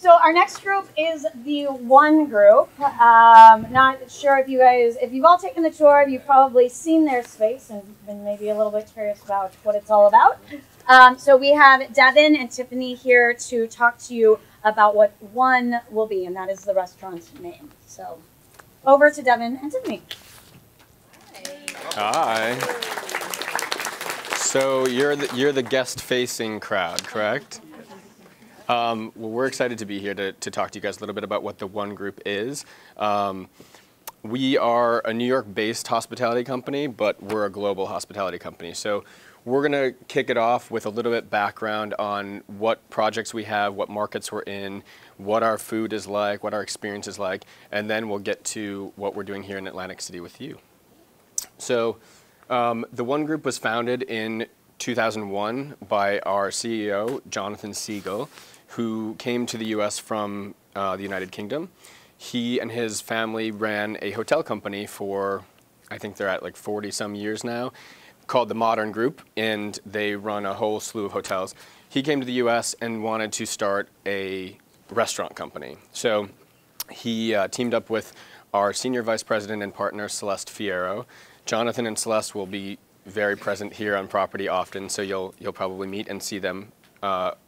So our next group is the One group. Not sure if you've all taken the tour, you've probably seen their space and been maybe a little bit curious about what it's all about. So we have Devin and Tiffany here to talk to you about what One will be, and that is the restaurant's name. So over to Devin and Tiffany. Hi. So you're the guest-facing crowd, correct? Well, we're excited to be here to talk to you guys a little bit about what the One Group is. We are a New York-based hospitality company, but we're a global hospitality company. So we're going to kick it off with a little bit background on what projects we have, what markets we're in, what our food is like, what our experience is like, and then we'll get to what we're doing here in Atlantic City with you. So the One Group was founded in 2001 by our CEO, Jonathan Siegel, who came to the US from the United Kingdom. He and his family ran a hotel company for, I think they're at like 40 some years now, called the Modern Group, and they run a whole slew of hotels. He came to the US and wanted to start a restaurant company. So he teamed up with our senior vice president and partner, Celeste Fierro. Jonathan and Celeste will be very present here on property often, so you'll probably meet and see them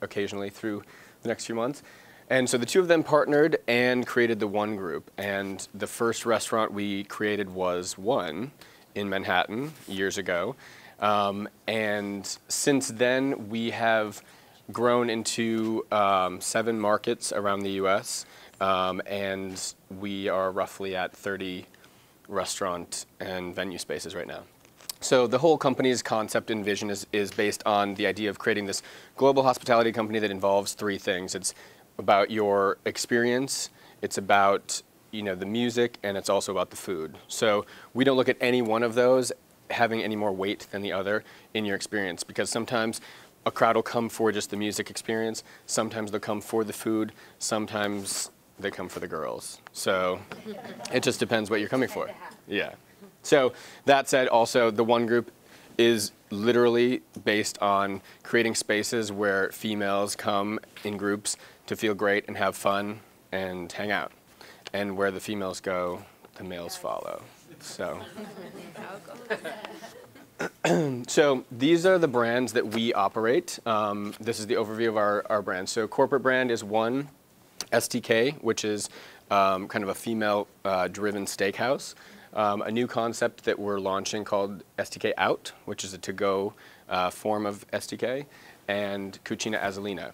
occasionally through the next few months. And so the two of them partnered and created the One Group. And the first restaurant we created was One in Manhattan years ago. And since then, we have grown into 7 markets around the US. And we are roughly at 30 restaurant and venue spaces right now. So the whole company's concept and vision is based on the idea of creating this global hospitality company that involves 3 things. It's about your experience, it's about the music, and it's also about the food. So we don't look at any one of those having any more weight than the other in your experience, because sometimes a crowd will come for just the music experience, sometimes they'll come for the food, sometimes they come for the girls. So it just depends what you're coming for. Yeah. So that said, also the One Group is literally based on creating spaces where females come in groups to feel great and have fun and hang out. And where the females go, the males follow. So, so these are the brands that we operate. This is the overview of our brands. So corporate brand is One STK, which is kind of a female-driven steakhouse. A new concept that we're launching called STK Out, which is a to-go form of STK, and Cucina Azzolina.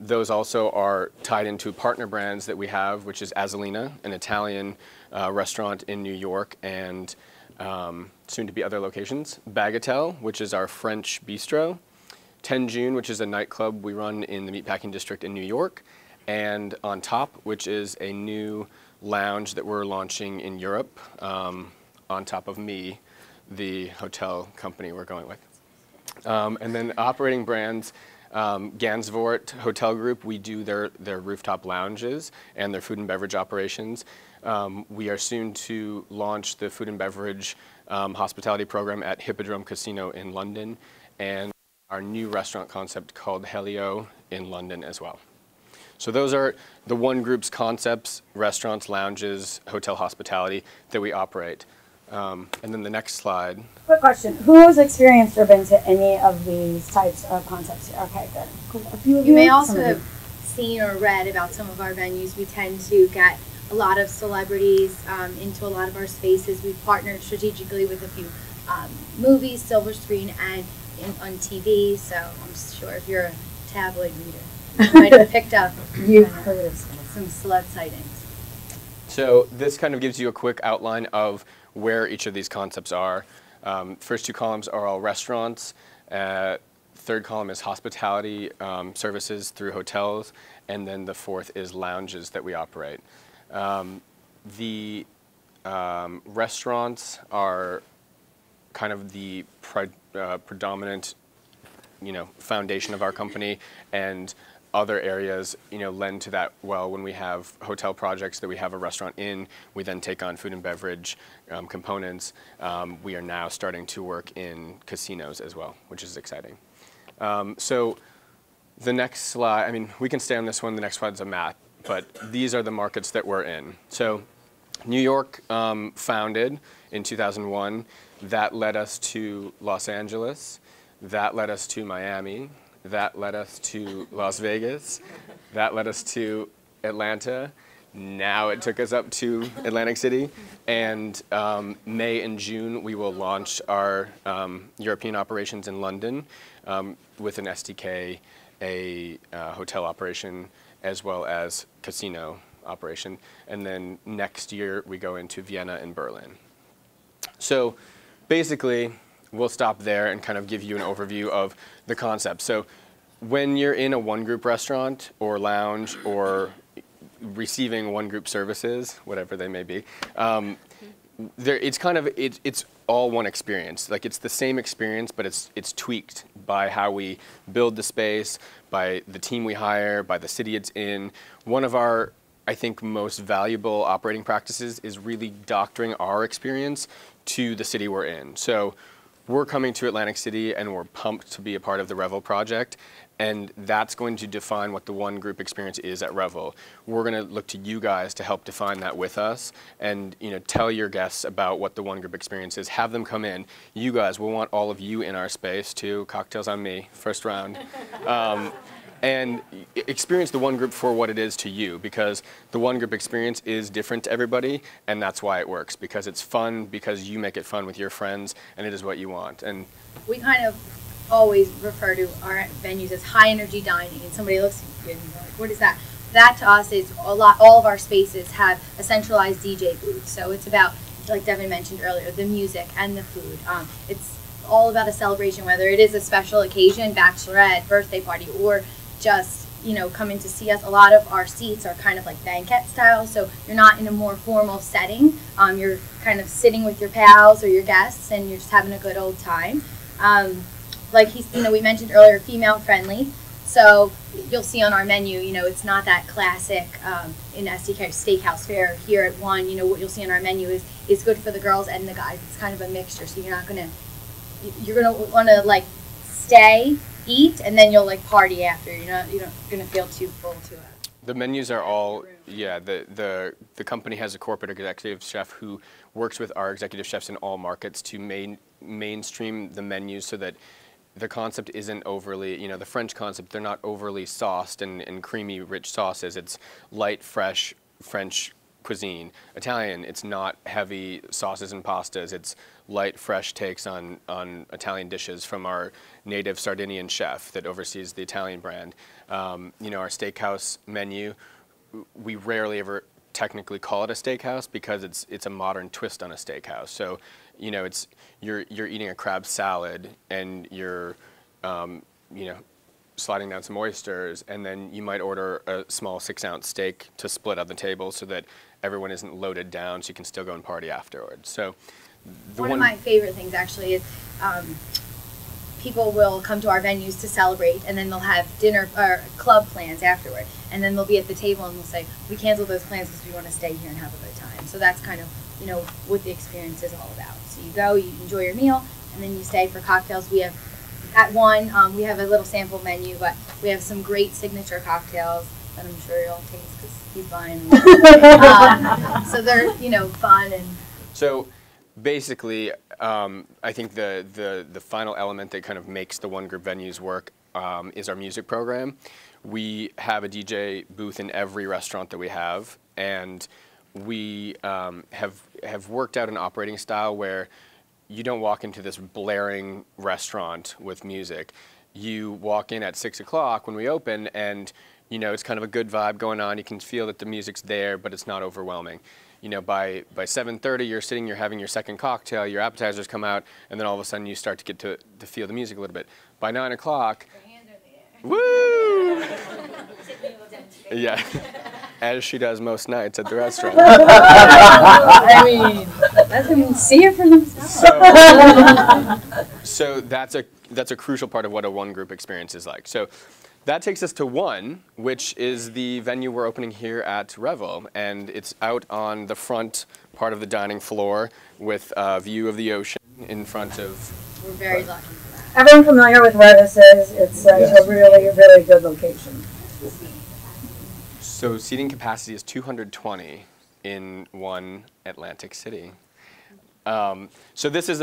Those also are tied into partner brands that we have, which is Azzolina, an Italian restaurant in New York, and soon to be other locations. Bagatelle, which is our French bistro. 10 June, which is a nightclub we run in the Meatpacking District in New York. And On Top, which is a new lounge that we're launching in Europe, On Top of Me, the hotel company we're going with. And then operating brands, Gansevoort Hotel Group, we do their rooftop lounges and their food and beverage operations. We are soon to launch the food and beverage hospitality program at Hippodrome Casino in London, and our new restaurant concept called Helio in London as well. So those are the One Group's concepts: restaurants, lounges, hotel hospitality that we operate. And then the next slide. Quick question. Who has experienced or been to any of these types of concepts here? Okay, good. Cool. A few of You may also have seen or read about some of our venues. We tend to get a lot of celebrities into a lot of our spaces. We've partnered strategically with a few movies, silver screen, and on TV. So I'm sure if you're a tabloid reader, you might have picked up You've heard of some celeb sightings. So this kind of gives you a quick outline of where each of these concepts are. First 2 columns are all restaurants. Third column is hospitality services through hotels. And then the 4th is lounges that we operate. The restaurants are kind of the predominant foundation of our company, and other areas, lend to that well. When we have hotel projects that we have a restaurant in, we then take on food and beverage components. We are now starting to work in casinos as well, which is exciting. So The next slide, I mean, we can stay on this one. The next slide's a map, but these are the markets that we're in. So New York founded in 2001. That led us to Los Angeles. That led us to Miami. That led us to Las Vegas. That led us to Atlanta. Now it took us up to Atlantic City. And May and June, we will launch our European operations in London with an SDK, a hotel operation, as well as casino operation. And then next year, we go into Vienna and Berlin. So basically, we'll stop there and kind of give you an overview of the concept. So when you're in a One Group restaurant or lounge or receiving One Group services, whatever they may be, it's all one experience. Like, it's the same experience, but it's tweaked by how we build the space, by the team we hire, by the city it's in. One of our, I think, most valuable operating practices is really doctoring our experience to the city we're in. So we're coming to Atlantic City and we're pumped to be a part of the Revel project, and that's going to define what the One Group experience is at Revel. We're going to look to you guys to help define that with us, and tell your guests about what the One Group experience is. Have them come in. You guys, we'll want all of you in our space too. Cocktails on me, first round. And experience the One Group for what it is to you, because the One Group experience is different to everybody, and that's why it works, because it's fun, because you make it fun with your friends, and it is what you want. And we kind of always refer to our venues as high energy dining, and somebody looks at you and you're like, what is that? That to us is all of our spaces have a centralized DJ booth, so it's about, like Devin mentioned earlier, the music and the food. It's all about a celebration, whether it is a special occasion, bachelorette, birthday party, or just coming to see us. A lot of our seats are kind of like banquet style, so you're not in a more formal setting. You're kind of sitting with your pals or your guests, and you're just having a good old time. Like we mentioned earlier, female friendly. So you'll see on our menu, it's not that classic in SDK steakhouse fare here at One. What you'll see on our menu is good for the girls and the guys. It's kind of a mixture, so you're gonna want to like stay, eat, and then you'll like party after. You're not gonna feel too full to it. the menus are all, yeah, the company has a corporate executive chef who works with our executive chefs in all markets to mainstream the menus so that the concept isn't overly, the French concept, they're not overly sauced and creamy, rich sauces. It's light, fresh French cuisine. Italian, it's not heavy sauces and pastas. It's light, fresh takes on Italian dishes from our native Sardinian chef that oversees the Italian brand. Our steakhouse menu, we rarely ever technically call it a steakhouse because it's a modern twist on a steakhouse. So, it's you're eating a crab salad and you're sliding down some oysters, and then you might order a small 6-ounce steak to split on the table so that everyone isn't loaded down, so you can still go and party afterwards. So, one of my favorite things actually is people will come to our venues to celebrate, and then they'll have dinner or club plans afterward, and then they'll be at the table and they'll say, we canceled those plans because we want to stay here and have a good time. So that's kind of what the experience is all about. So you go, you enjoy your meal, and then you stay for cocktails. We have at One, we have a little sample menu, but we have some great signature cocktails that I'm sure you'll taste because he's buying them. So they're fun. And so basically, I think the final element that kind of makes the One Group venues work is our music program. We have a DJ booth in every restaurant that we have, and we have worked out an operating style where you don't walk into this blaring restaurant with music. You walk in at 6 o'clock when we open, and it's kind of a good vibe going on. You can feel that the music's there, but it's not overwhelming. By 7:30, you're having your second cocktail, your appetizers come out, and then all of a sudden you start to get to feel the music a little bit. By 9 o'clock, woo! Yeah, as she does most nights at the restaurant. I mean, let them see it for themselves. So that's a crucial part of what a One Group experience is like. So that takes us to One, which is the venue we're opening here at Revel, and it's out on the front part of the dining floor with a view of the ocean in front of. We're very lucky for that. everyone familiar with where this is? It's a really, really good location. So seating capacity is 220 in one Atlantic City. So this is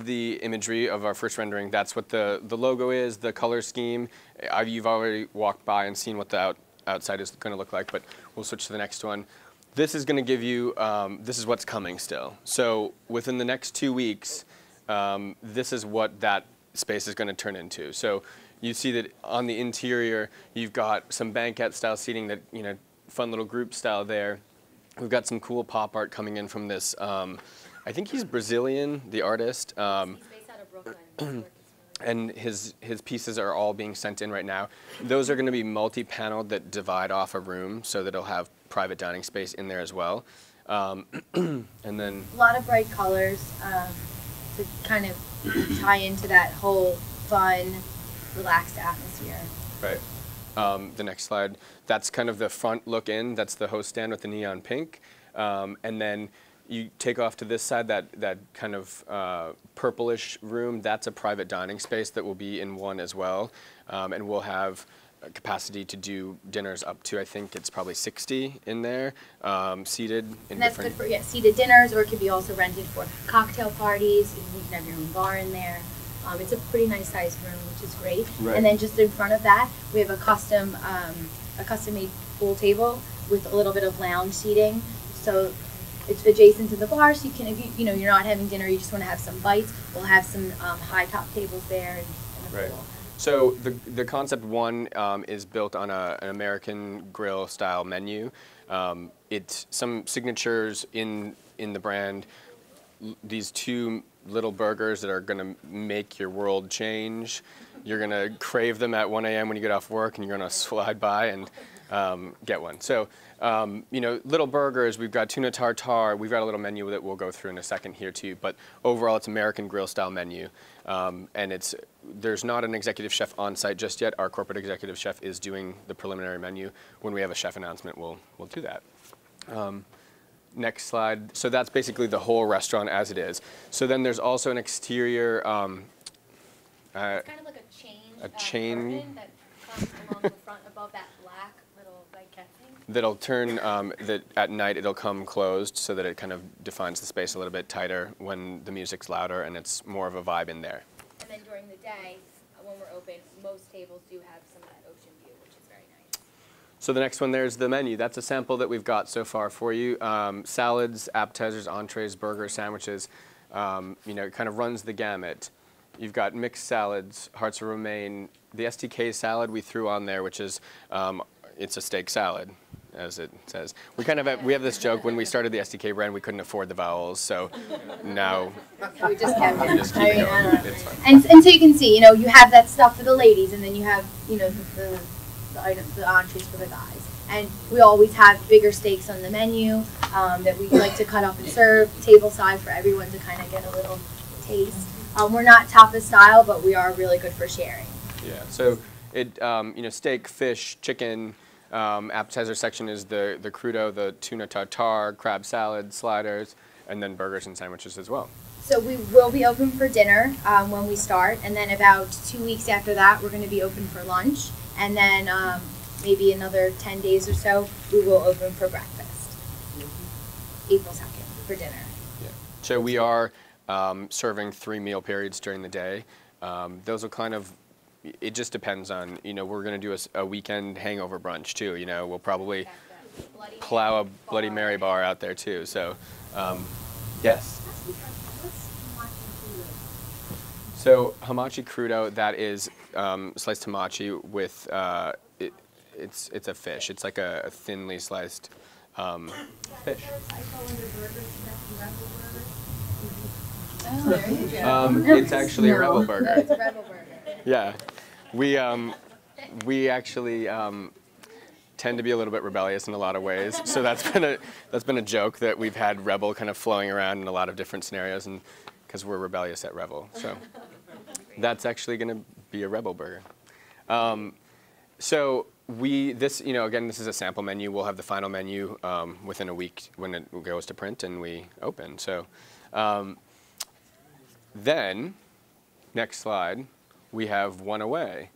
the imagery of our first rendering. That's what the logo is, the color scheme. You've already walked by and seen what the outside is going to look like, but we'll switch to the next one. This is going to give you, this is what's coming still. So within the next 2 weeks, this is what that space is going to turn into. So you see that on the interior, you've got some banquette style seating that, fun little group style there. We've got some cool pop art coming in from this, I think he's Brazilian, the artist. He's based out of Brooklyn. And his pieces are all being sent in right now. Those are going to be multi-paneled that divide off a room so that it'll have private dining space in there as well. And then A lot of bright colors to kind of tie into that whole fun, relaxed atmosphere. right. The next slide. That's kind of the front look in. That's the host stand with the neon pink. And then you take off to this side, that kind of purplish room. That's a private dining space that will be in one as well. And we'll have a capacity to do dinners up to, I think it's probably 60 in there, seated in And that's different. good for seated dinners, or it could be also rented for cocktail parties. You can have your own bar in there. It's a pretty nice sized room, which is great. Right. And then just in front of that, we have a custom made pool table with a little bit of lounge seating. So it's adjacent to the bar, so you can, if you're not having dinner, you just want to have some bites. We'll have some high top tables there in the Right. pool. So the concept one is built on an American grill style menu. It's some signatures in the brand. These two little burgers that are going to make your world change. You're going to crave them at 1 a.m. when you get off work, and you're going to slide by and get one. So, little burgers, we've got tuna tartare, we've got a little menu that we'll go through in a second here too, but overall it's American grill style menu. And there's not an executive chef on site just yet. Our corporate executive chef is doing the preliminary menu. When we have a chef announcement, we'll do that. Next slide. So that's basically the whole restaurant as it is. So then there's also an exterior, It's kind of like a chain curtain that comes along the front above that black little banquette thing. that'll turn, that at night it'll come closed so that it kind of defines the space a little bit tighter when the music's louder and it's more of a vibe in there. And then during the day, when we're open, most tables do have some of that ocean view, which is very nice. So the next one, there's the menu. That's a sample that we've got so far for you. Salads, appetizers, entrees, burgers, sandwiches. It kind of runs the gamut. You've got mixed salads, hearts of romaine. The STK salad we threw on there, which is, it's a steak salad, as it says. We have this joke when we started the STK brand, we couldn't afford the vowels, so now We just kept it. we just keep it going. It's fine. And so you can see, you have that stuff for the ladies, and then you have, the items, the entrees for the guys. And we always have bigger steaks on the menu that we like to cut up and serve table side for everyone to kind of get a little taste. We're not tapas style, but we are really good for sharing. Yeah, so steak, fish, chicken, appetizer section is the crudo, the tuna tartare, crab salad, sliders, and then burgers and sandwiches as well. So we will be open for dinner when we start, and then about 2 weeks after that, we're going to be open for lunch, and then maybe another 10 days or so, we will open for breakfast. April 2nd for dinner. Yeah. So we are serving 3 meal periods during the day. Those will kind of, it just depends on, we're going to do a weekend hangover brunch too. We'll probably plow a Bloody Mary bar out there too. So, yes. So hamachi crudo, that is sliced hamachi with, it's a fish. It's like a thinly sliced fish. Oh, there you go. It's actually a Rebel burger. It's a Rebel burger. Yeah, we actually tend to be a little bit rebellious in a lot of ways. So that's been a joke that we've had Rebel kind of flowing around in a lot of different scenarios, and because we're rebellious at Rebel. So that's actually going to be a Rebel burger. So again, this is a sample menu. We'll have the final menu within a week when it goes to print and we open. So then, next slide. we have One Away.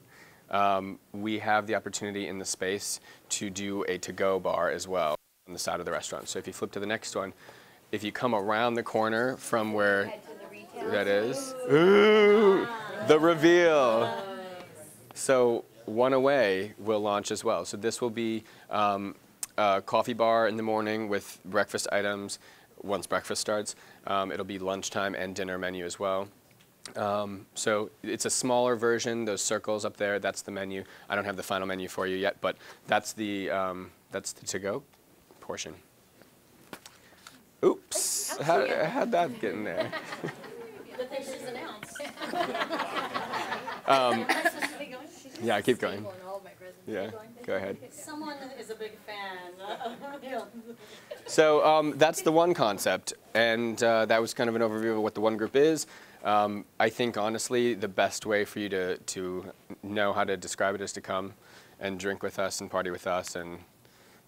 We have the opportunity in the space to do a to-go bar as well on the side of the restaurant. So if you flip to the next one, if you come around the corner from where that is, ooh, the reveal. So One Away will launch as well. So this will be a coffee bar in the morning with breakfast items once breakfast starts. It'll be lunchtime and dinner menu as well. So it's a smaller version. Those circles up there, that's the menu. I don't have the final menu for you yet, but that's the to-go portion. Oops, how'd that get in there? Good thing she's announced. Yeah, keep going. Yeah, go ahead. Someone is a big fan. So that's the one concept, and that was kind of an overview of what the One Group is. I think, honestly, the best way for you to know how to describe it is to come and drink with us and party with us, and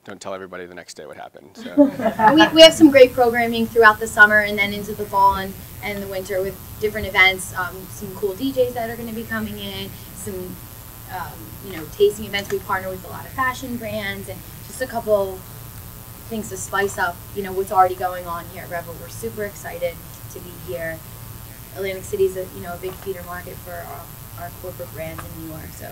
don't tell everybody the next day what happened. So. We have some great programming throughout the summer and then into the fall and the winter with different events, some cool DJs that are going to be coming in, some tasting events. We partner with a lot of fashion brands and just a couple things to spice up, what's already going on here at Revel. We're super excited to be here. Atlantic City is a big feeder market for our corporate brands in New York, so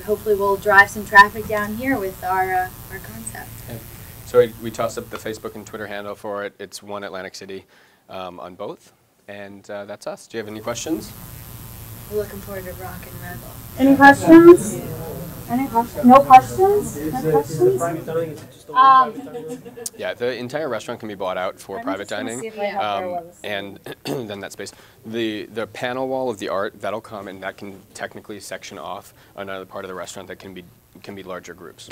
hopefully we'll drive some traffic down here with our concept. Yeah. So we tossed up the Facebook and Twitter handle for it. It's One Atlantic City on both, and that's us. Do you have any questions? We're looking forward to rock and Revel. Any questions? Any questions? No questions? No questions? Yeah, the entire restaurant can be bought out for private dining, and then that space. The panel wall of the art, that'll come, and that can technically section off another part of the restaurant that can be larger groups.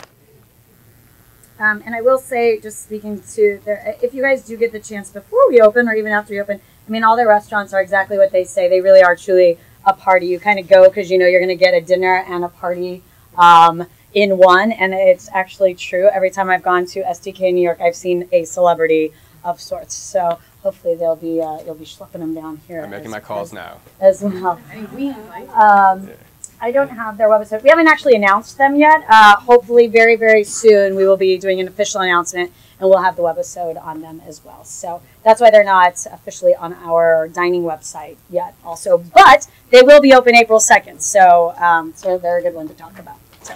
And I will say, just speaking to, if you guys do get the chance before we open or even after we open, I mean, all their restaurants are exactly what they say. They really are truly a party. You kind of go because you know you're going to get a dinner and a party in one, and it's actually true. Every time I've gone to SDK New York, I've seen a celebrity of sorts. So hopefully you'll be schlepping them down here. I'm making my calls now. As well. I don't have their website. We haven't actually announced them yet. Hopefully very, very soon we will be doing an official announcement, and we'll have the webisode on them as well. So that's why they're not officially on our dining website yet also. But they will be open April 2nd. So, so they're a good one to talk about. So.